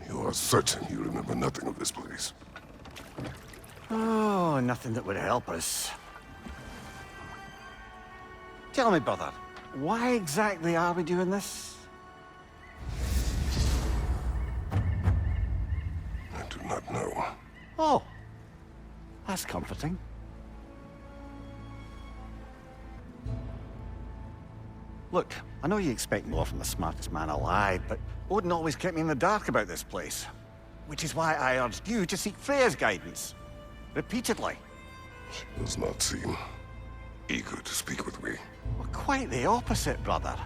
You are certain you remember nothing of this place? Oh, nothing that would help us. Tell me, brother, why exactly are we doing this? I do not know. Oh, that's comforting. Look, I know you expect more from the smartest man alive, but Odin always kept me in the dark about this place. Which is why I urged you to seek Freya's guidance. Repeatedly. She does not seem eager to speak with me. Well, quite the opposite, brother.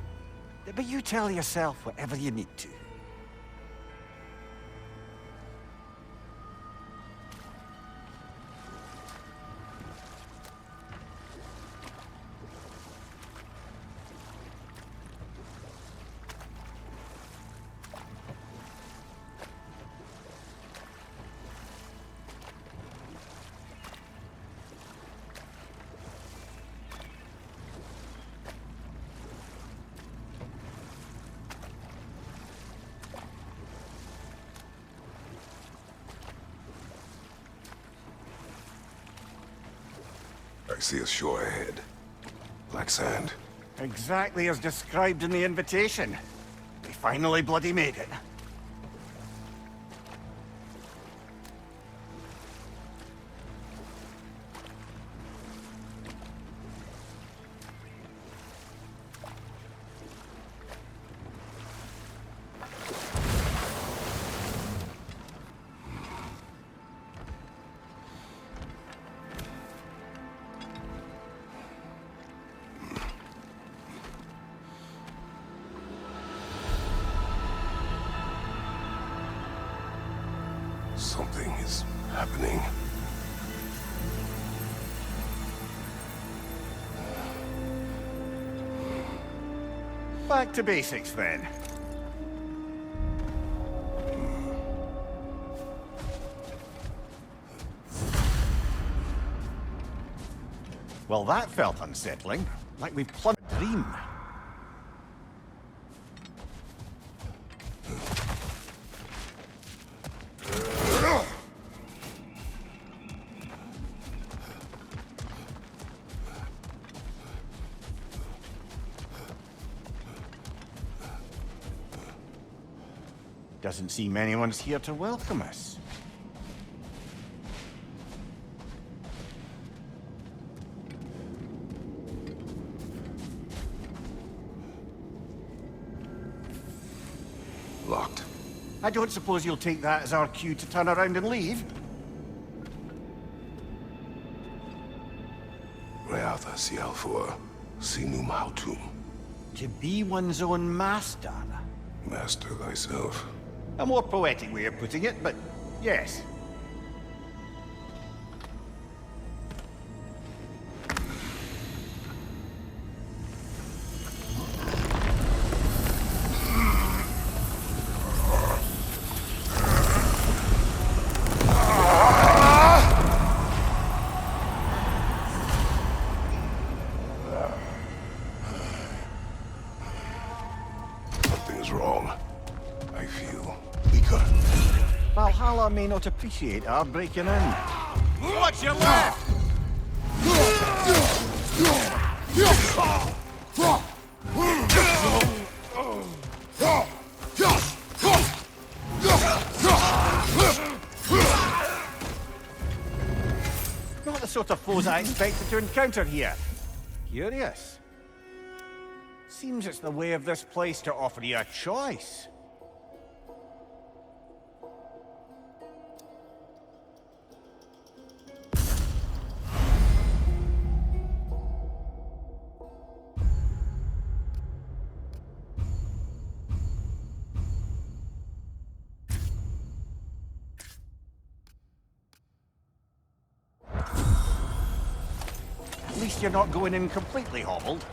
But you tell yourself whatever you need to. I see a shore ahead. Black sand. Exactly as described in the invitation. We finally bloody made it. Something is happening. Back to basics, then. Well, that felt unsettling. Like we plumbed a dream. Doesn't seem anyone's here to welcome us. Locked. I don't suppose you'll take that as our cue to turn around and leave? Reatha Sialfor, Sinum Hautum. To be one's own master. Master thyself. A more poetic way of putting it, but yes. Something is wrong. I feel weaker. Valhalla may not appreciate our breaking in. Watch your left! Not the sort of foes I expected to encounter here. Curious. Seems it's the way of this place to offer you a choice. At least you're not going in completely hobbled.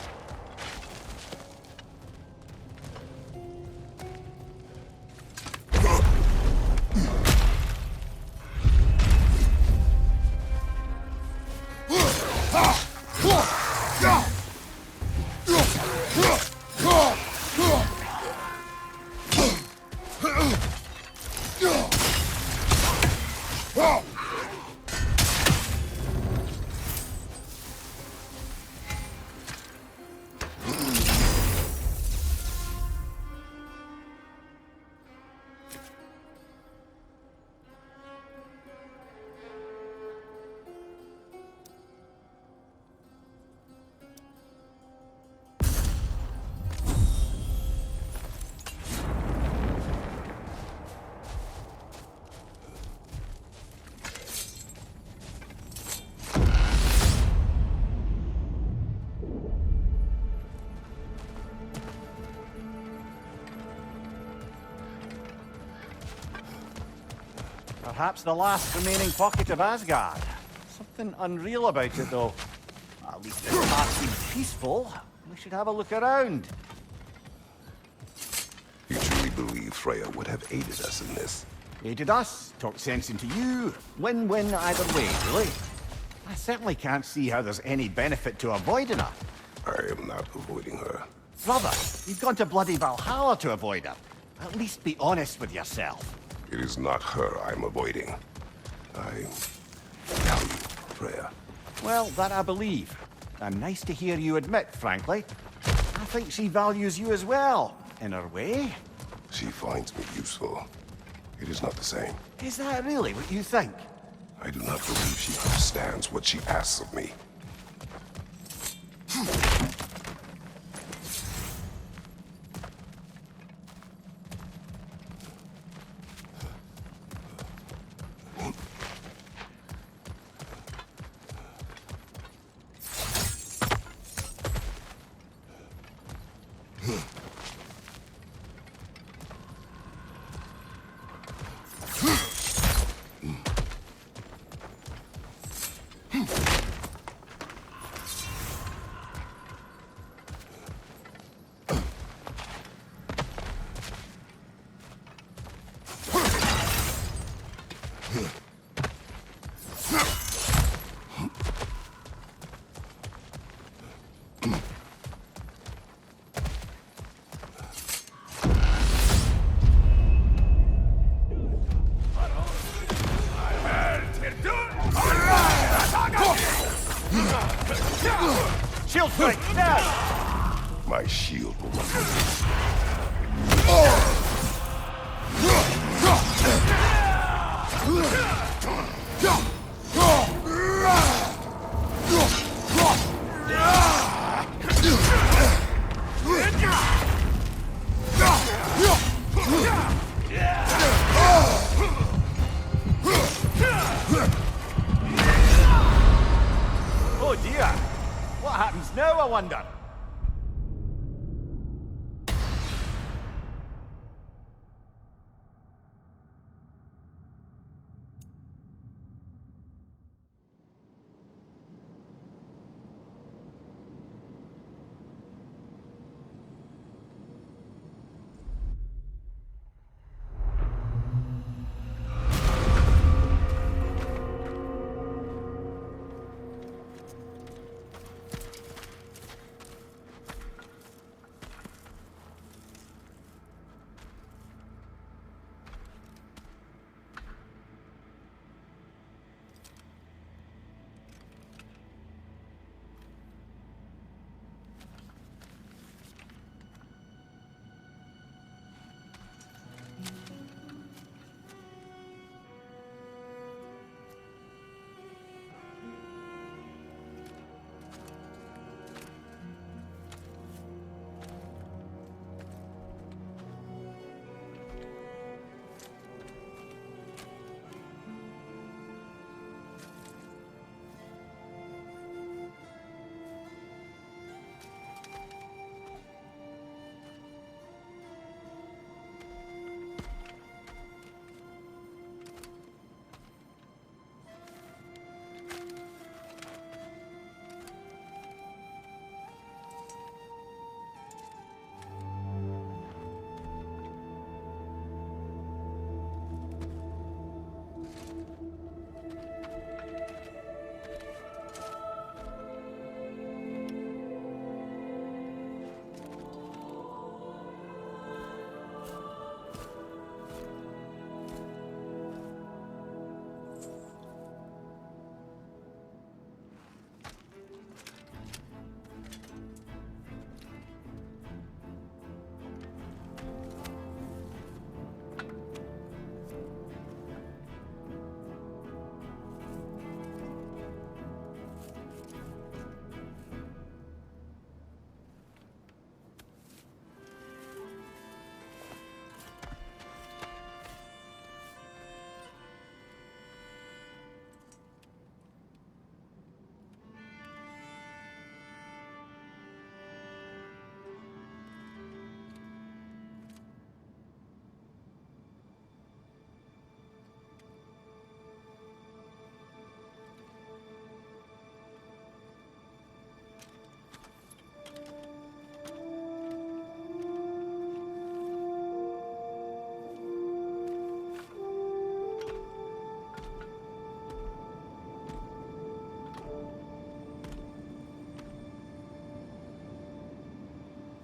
Perhaps the last remaining pocket of Asgard. Something unreal about it, though. At least this part seems peaceful. We should have a look around. You truly believe Freya would have aided us in this? Aided us, talked sense into you. Win-win either way, really. I certainly can't see how there's any benefit to avoiding her. I am not avoiding her. Brother, you've gone to bloody Valhalla to avoid her. At least be honest with yourself. It is not her I'm avoiding. I value Freya. Well, that I believe. And nice to hear you admit, frankly. I think she values you as well, in her way. She finds me useful. It is not the same. Is that really what you think? I do not believe she understands what she asks of me. Shield strike, now! My shield will not Oh dear! What happens now, I wonder?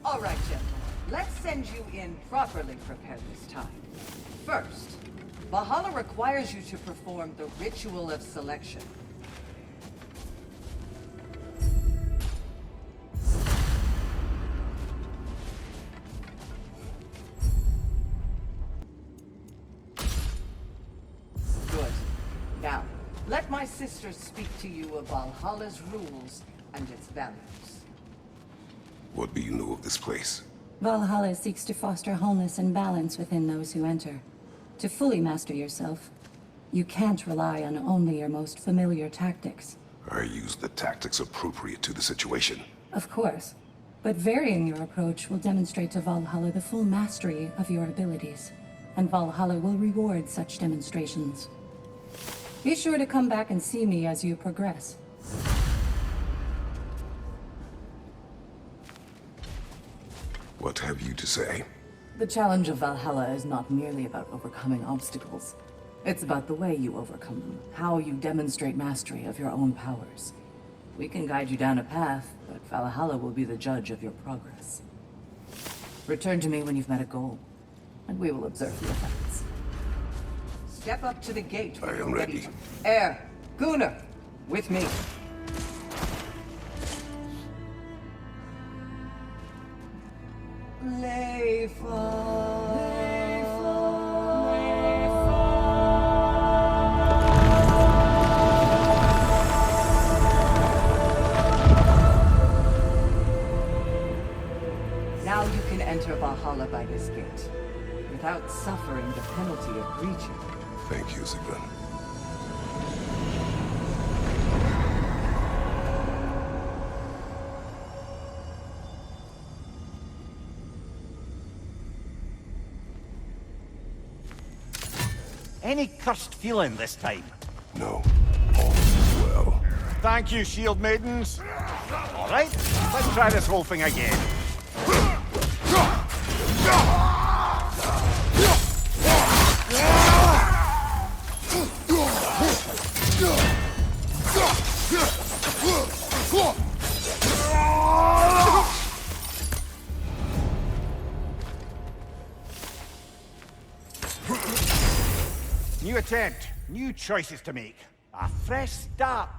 All right, gentlemen. Let's send you in properly prepared this time. First, Valhalla requires you to perform the ritual of selection. Good. Now, let my sisters speak to you of Valhalla's rules and its values. What do you know of this place? Valhalla seeks to foster wholeness and balance within those who enter. To fully master yourself, you can't rely on only your most familiar tactics. I use the tactics appropriate to the situation. Of course, but varying your approach will demonstrate to Valhalla the full mastery of your abilities, and Valhalla will reward such demonstrations. Be sure to come back and see me as you progress. What have you to say? The challenge of Valhalla is not merely about overcoming obstacles. It's about the way you overcome them, how you demonstrate mastery of your own powers. We can guide you down a path, but Valhalla will be the judge of your progress. Return to me when you've met a goal, and we will observe the effects. Step up to the gate. I am ready. Air, Gunnar, with me. Now you can enter Valhalla by this gate, without suffering the penalty of breaching. Thank you, Sigrun. Any cursed feeling this time? No, all is well. Thank you, shield maidens. All right, let's try this whole thing again. New attempt, new choices to make. A fresh start.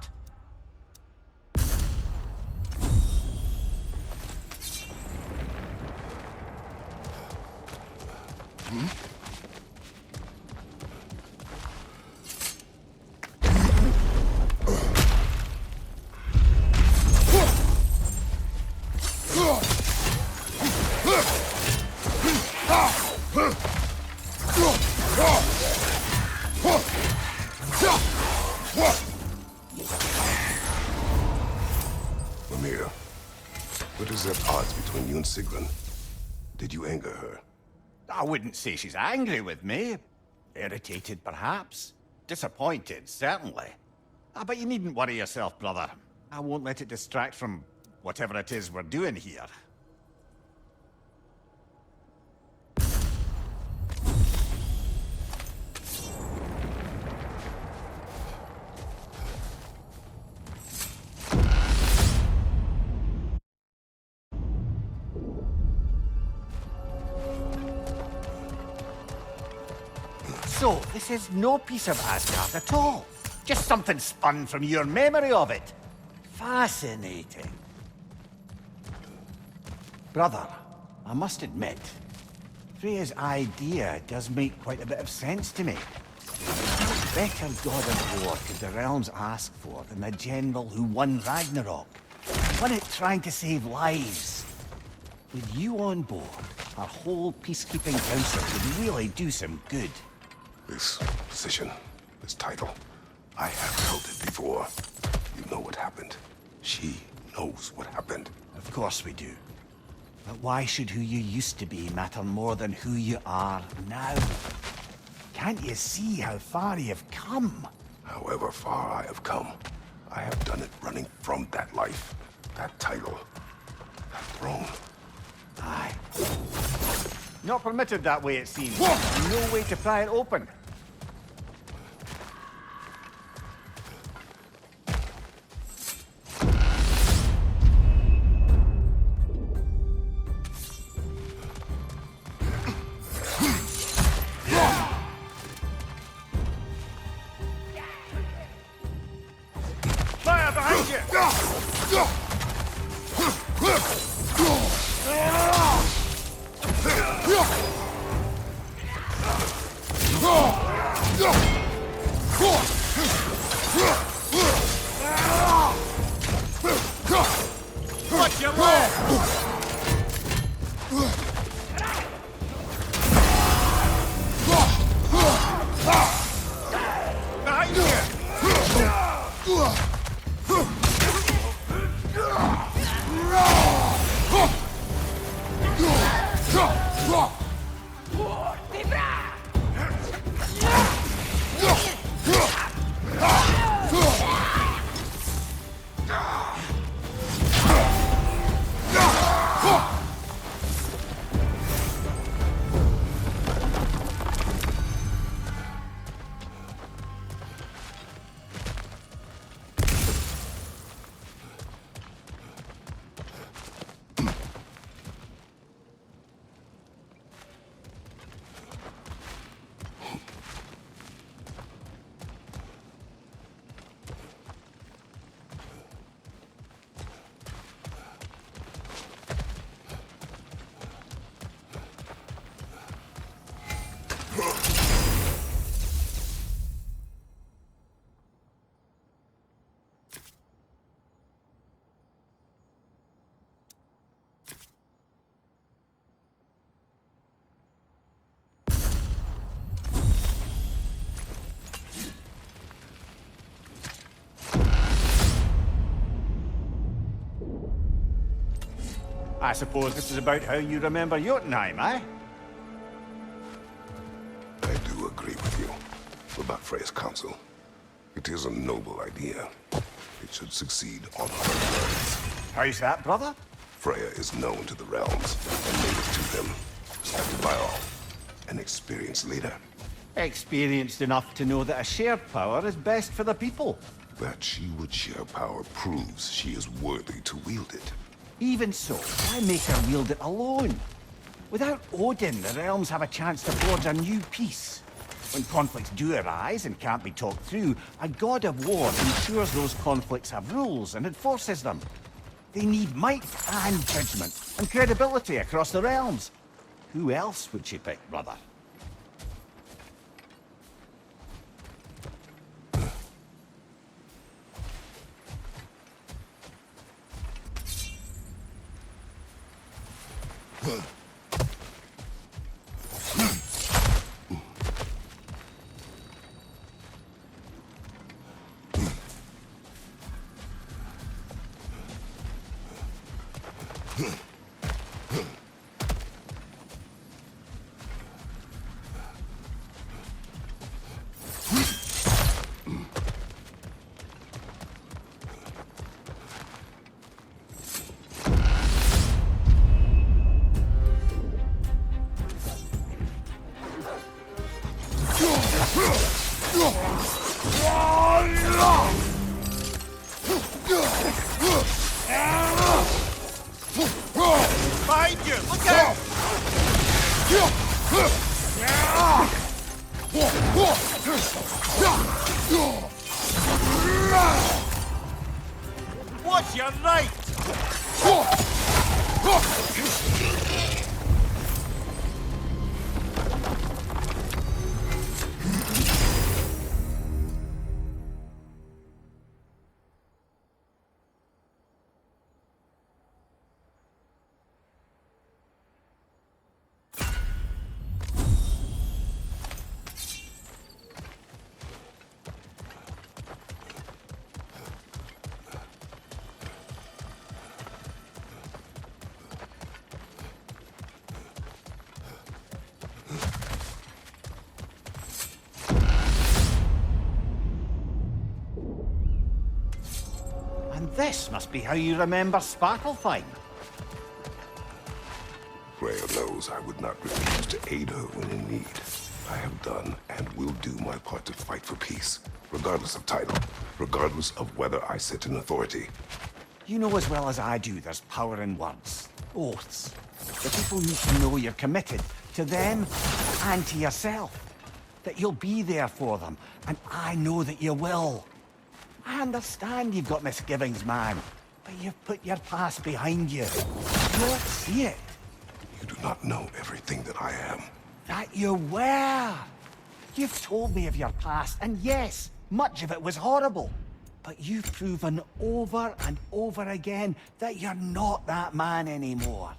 Mimir, what is at odds between you and Sigrun? Did you anger her? I wouldn't say she's angry with me. Irritated, perhaps. Disappointed, certainly. But you needn't worry yourself, brother. I won't let it distract from whatever it is we're doing here. So, this is no piece of Asgard at all. Just something spun from your memory of it. Fascinating. Brother, I must admit, Freya's idea does make quite a bit of sense to me. What better god of war could the realms ask for than the general who won Ragnarok? Won it trying to save lives. With you on board, our whole peacekeeping council could really do some good. This position, this title, I have held it before. You know what happened. She knows what happened. Of course we do. But why should who you used to be matter more than who you are now? Can't you see how far you've come? However far I have come, I have done it running from that life, that title, that throne. Aye. Not permitted that way, it seems. No way to pry it open. Watch your left! Behind you! I suppose this is about how you remember Jotunheim, eh? I do agree with you about Freya's council. It is a noble idea. It should succeed on her terms. How's that, brother? Freya is known to the realms and native to them. Respected by all. An experienced leader. Experienced enough to know that a shared power is best for the people. That she would share power proves she is worthy to wield it. Even so, why make her wield it alone? Without Odin, the realms have a chance to forge a new peace. When conflicts do arise and can't be talked through, a god of war ensures those conflicts have rules and enforces them. They need might and judgment and credibility across the realms. Who else would she pick, brother? Behind you! Look out! Watch your right! And this must be how you remember Svartalfheim. Freya knows I would not refuse to aid her when in need. I have done and will do my part to fight for peace, regardless of title, regardless of whether I sit in authority. You know as well as I do there's power in words, oaths. The people need to know you're committed to them and to yourself. That you'll be there for them, and I know that you will. I understand you've got misgivings, man. But you've put your past behind you. You don't see it. You do not know everything that I am. That you were. You've told me of your past, and yes, much of it was horrible. But you've proven over and over again that you're not that man anymore.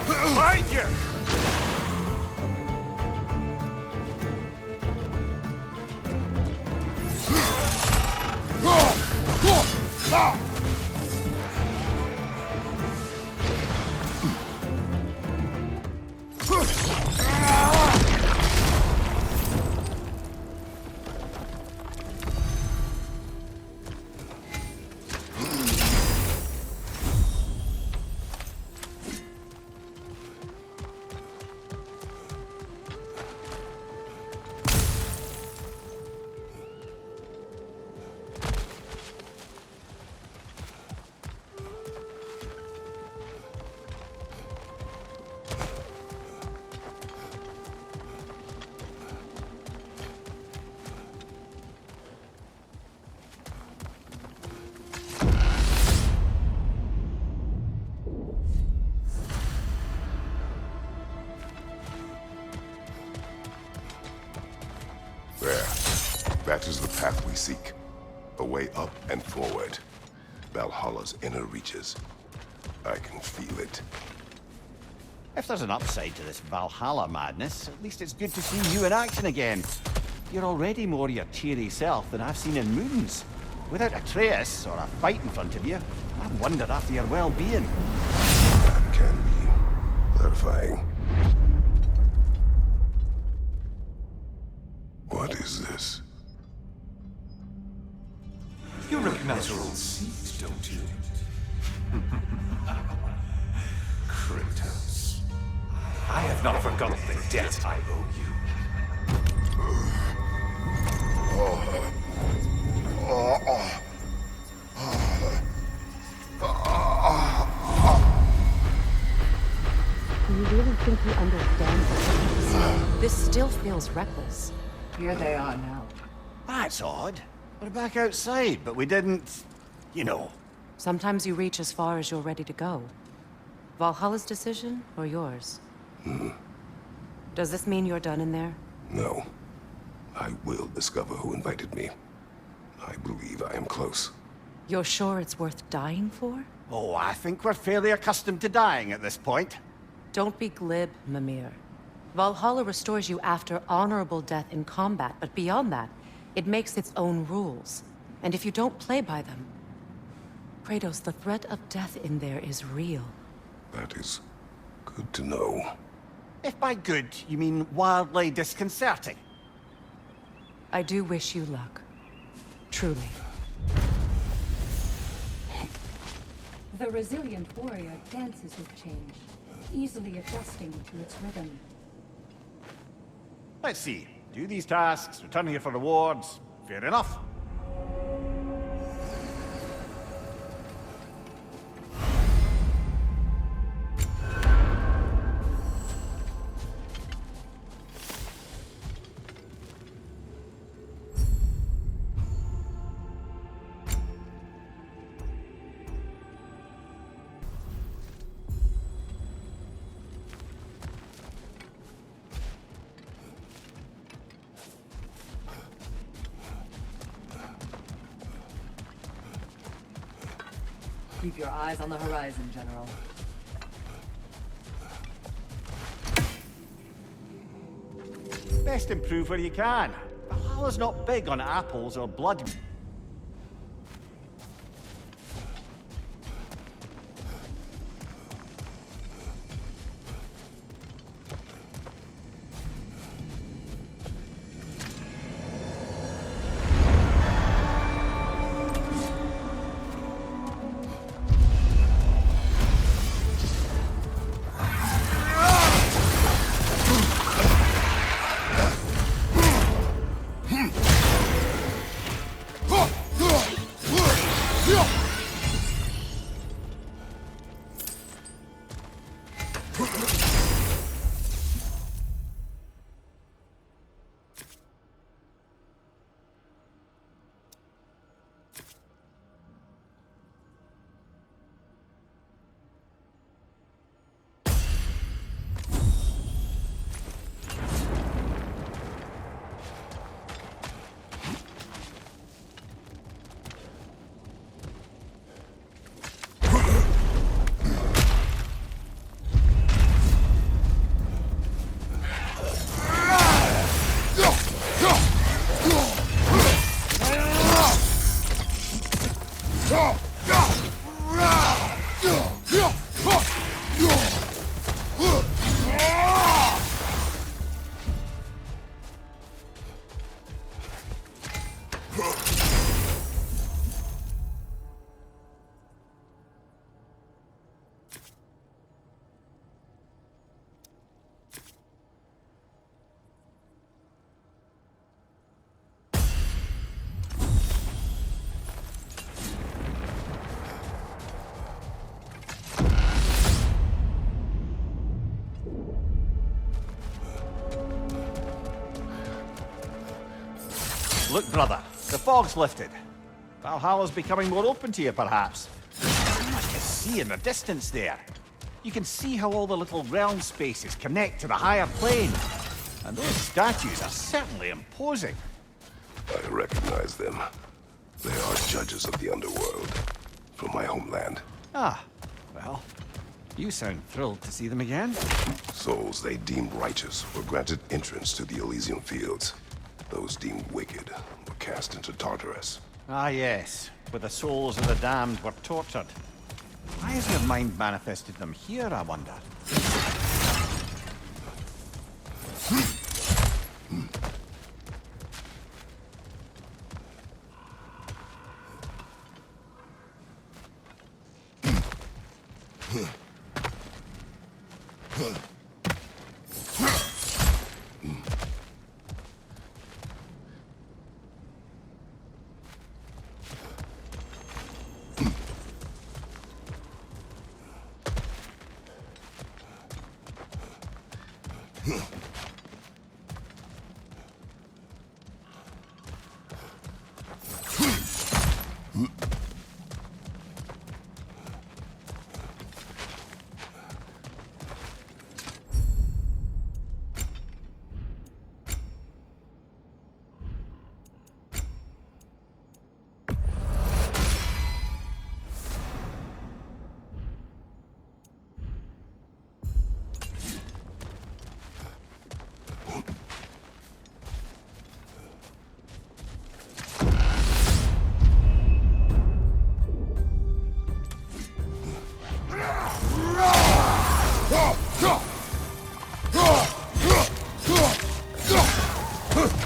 Behind you! There. That is the path we seek. A way up and forward. Valhalla's inner reaches. I can feel it. If there's an upside to this Valhalla madness, at least it's good to see you in action again. You're already more your cheery self than I've seen in moons. Without Atreus or a fight in front of you, I wonder after your well-being. That can be clarifying. What is this? You recognize your old seat, don't you? Kratos. I have not forgotten the debt I owe you. Do you really think he understands this? This still feels reckless. Here they are now. That's odd. We're back outside, but we didn't... you know. Sometimes you reach as far as you're ready to go. Valhalla's decision, or yours? Does this mean you're done in there? No. I will discover who invited me. I believe I am close. You're sure it's worth dying for? Oh, I think we're fairly accustomed to dying at this point. Don't be glib, Mimir. Valhalla restores you after honorable death in combat, but beyond that, it makes its own rules. And if you don't play by them... Kratos, the threat of death in there is real. That is good to know. If by good, you mean wildly disconcerting. I do wish you luck. Truly. The resilient warrior dances with change, easily adjusting to its rhythm. Let's see. Do these tasks, return here for rewards. Fair enough. Keep your eyes on the horizon, General. Best improve where you can. Valhalla's not big on apples or blood. Look, brother, the fog's lifted. Valhalla's becoming more open to you, perhaps. I can see in the distance there. You can see how all the little realm spaces connect to the higher plane. And those statues are certainly imposing. I recognize them. They are judges of the underworld. From my homeland. Ah, well, you sound thrilled to see them again. Souls they deemed righteous were granted entrance to the Elysian fields. Those deemed wicked were cast into Tartarus. Ah, yes, where the souls of the damned were tortured. Why has your mind manifested them here, I wonder?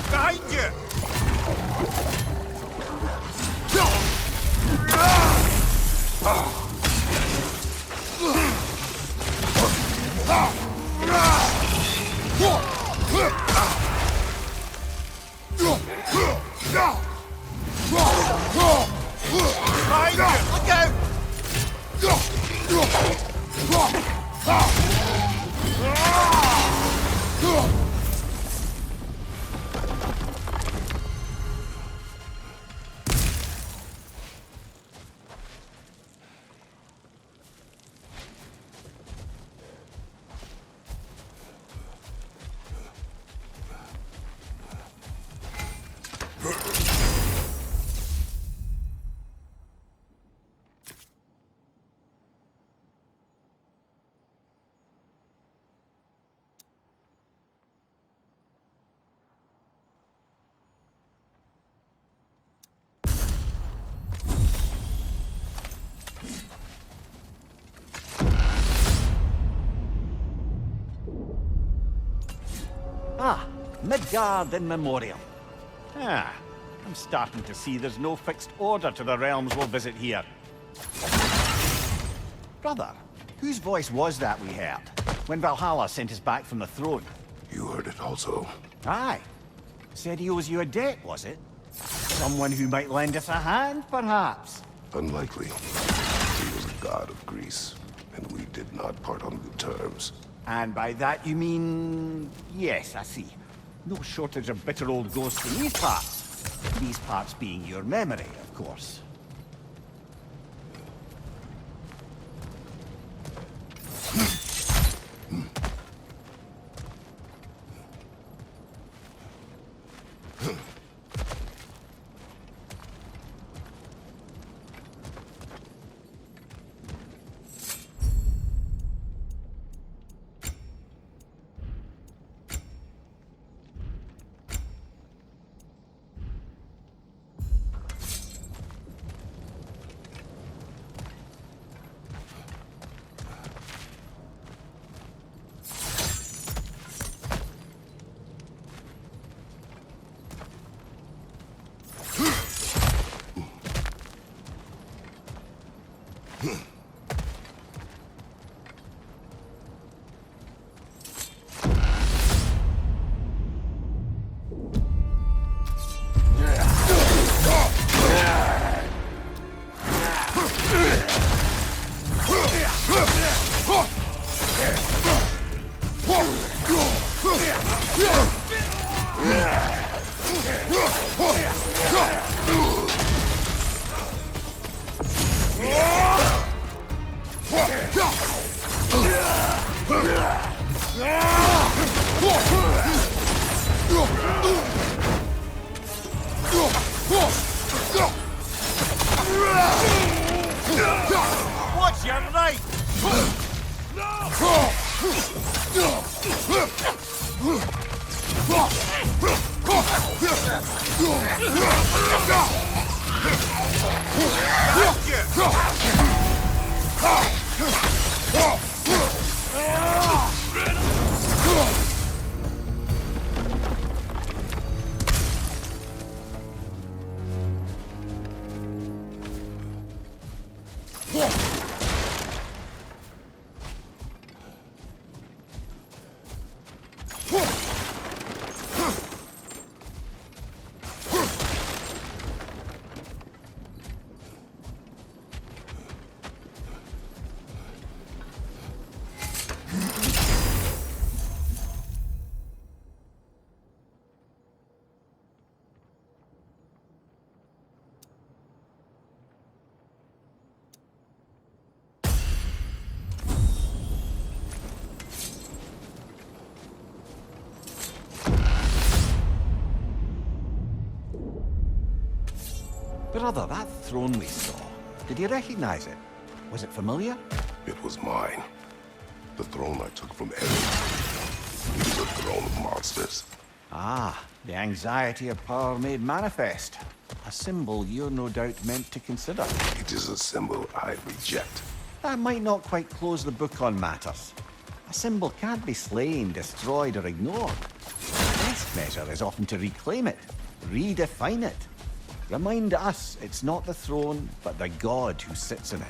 Behind you! Behind you! Look out! Ah, Midgard in memoriam. Ah, I'm starting to see there's no fixed order to the realms we'll visit here. Brother, whose voice was that we heard when Valhalla sent us back from the throne? You heard it also. Aye. Said he owes you a debt, was it? Someone who might lend us a hand, perhaps? Unlikely. He was a god of Greece, and we did not part on good terms. And by that you mean... Yes, I see. No shortage of bitter old ghosts in these parts. These parts being your memory, of course. Watch your right! Brother, that throne we saw, did you recognize it? Was it familiar? It was mine. The throne I took from Erin. It was a throne of monsters. Ah, the anxiety of power made manifest. A symbol you're no doubt meant to consider. It is a symbol I reject. That might not quite close the book on matters. A symbol can't be slain, destroyed, or ignored. Best measure is often to reclaim it, redefine it. Remind us it's not the throne, but the god who sits in it.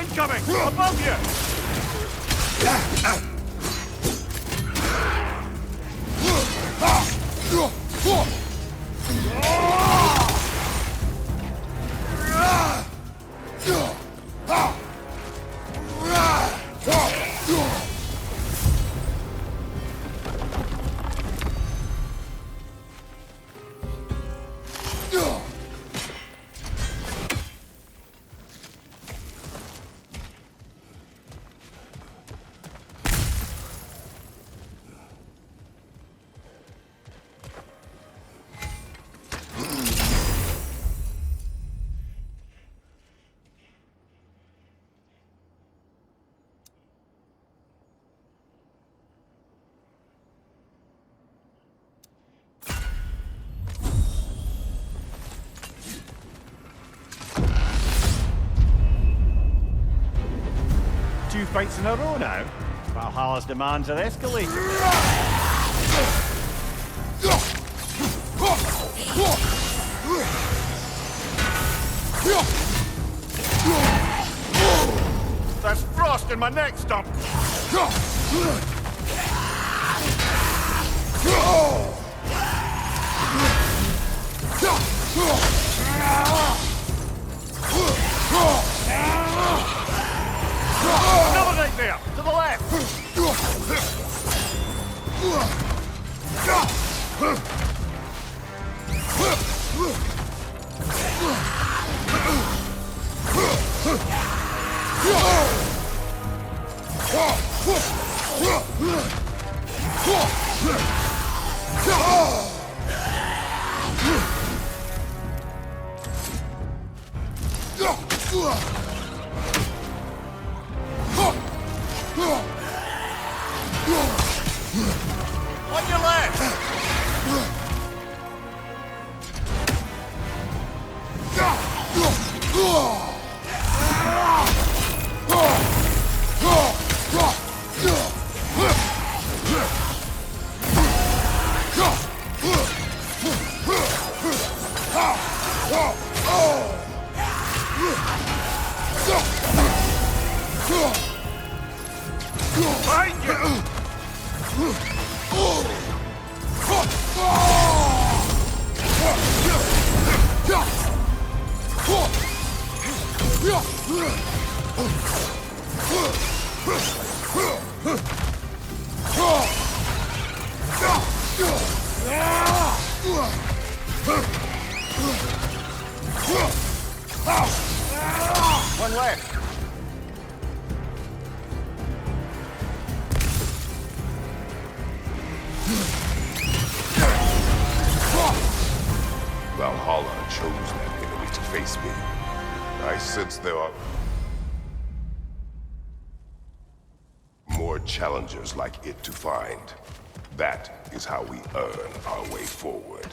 Incoming! Above you! Two fights in a row now. Valhalla's demands are escalating. There's frost in my neck stump! Another right there! To the left! On your left! Behind you! One left. chose that enemy to face me. I sense there are more challengers like it to find. That is how we earn our way forward.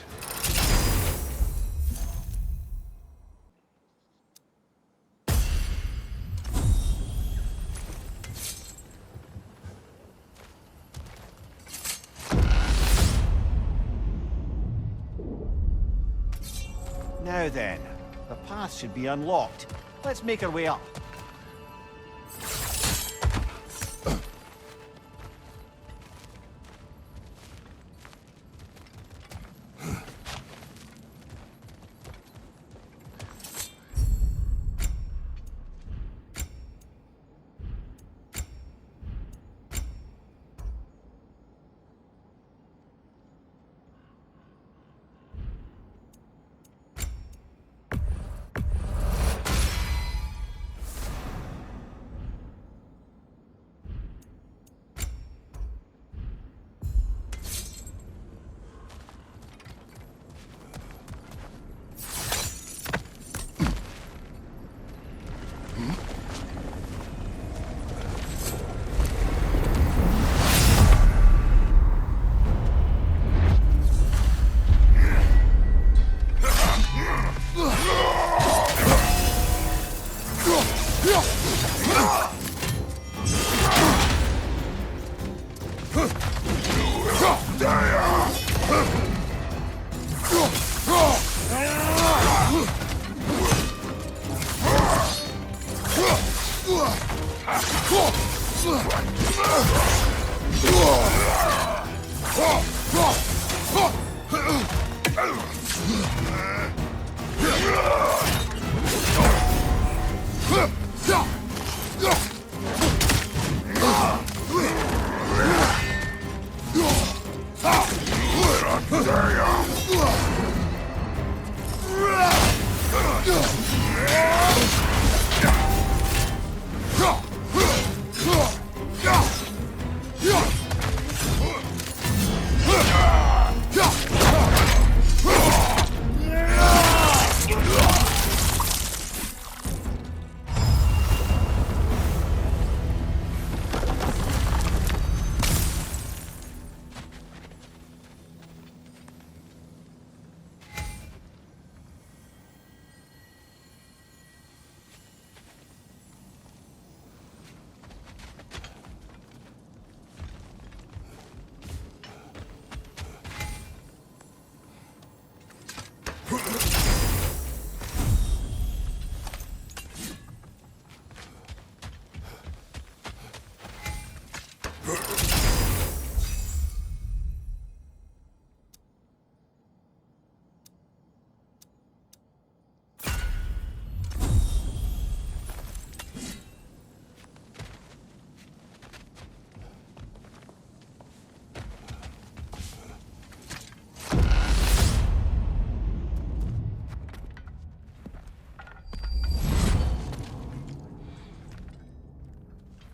Now then, the path should be unlocked. Let's make our way up.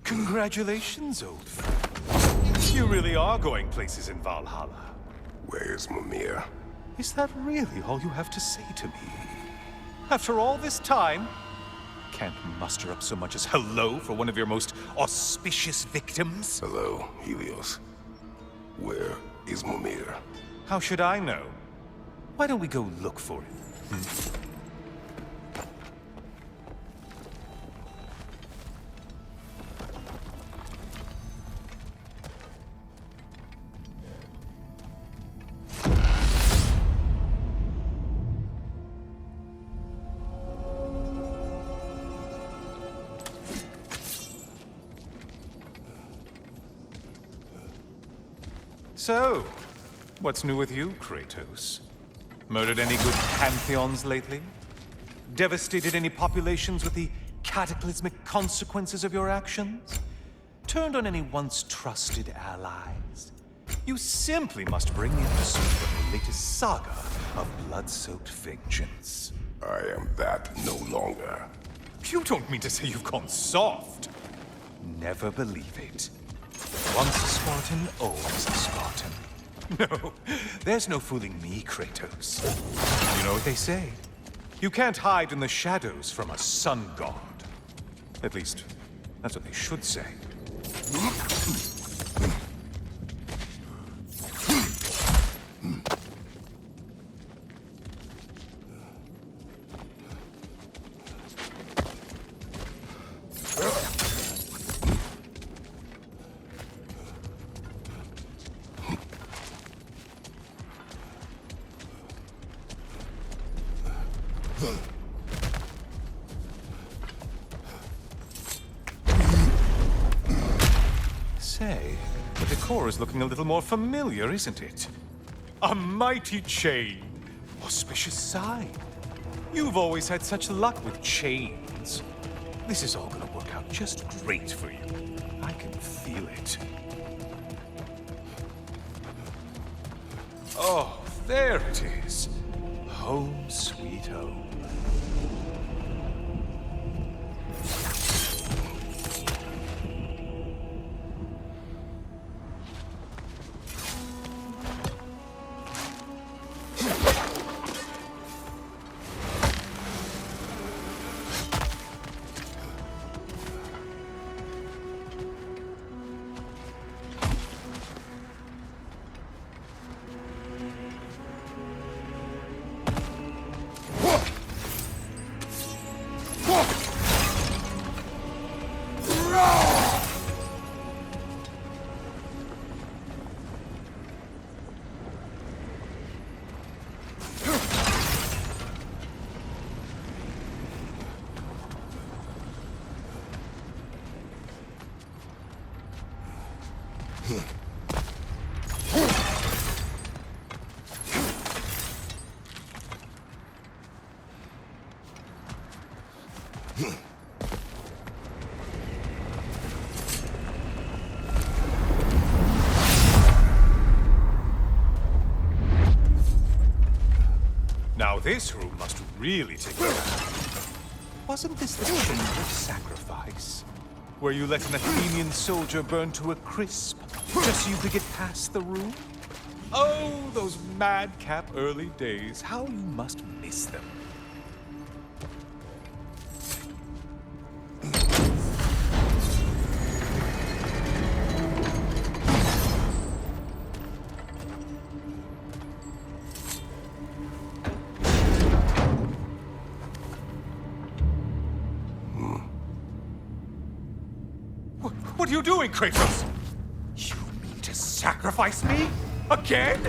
Congratulations, old friend. You really are going places in Valhalla. Where's Mimir? Is that really all you have to say to me? After all this time, can't muster up so much as hello for one of your most auspicious victims? Hello, Helios. Where is Mimir? How should I know? Why don't we go look for him? So, what's new with you, Kratos? Murdered any good pantheons lately? Devastated any populations with the cataclysmic consequences of your actions? Turned on any once trusted allies? You simply must bring me up to speed on the latest saga of blood-soaked vengeance. I am that no longer. You don't mean to say you've gone soft? Never believe it. Once a Spartan, always a Spartan. No, there's no fooling me, Kratos. You know what they say? You can't hide in the shadows from a sun god. At least, that's what they should say. Say, the decor is looking a little more familiar, isn't it? A mighty chain. Auspicious sign. You've always had such luck with chains. This is all gonna work out just great for you. I can feel it. Oh, there it is. Home sweet home. Now this room must really take a bath. Wasn't this the chamber of sacrifice? Where you let an Athenian soldier burn to a crisp, just so you could get past the room? Oh, those madcap early days. How you must miss them. What are you doing, Kratos? You mean to sacrifice me? Again?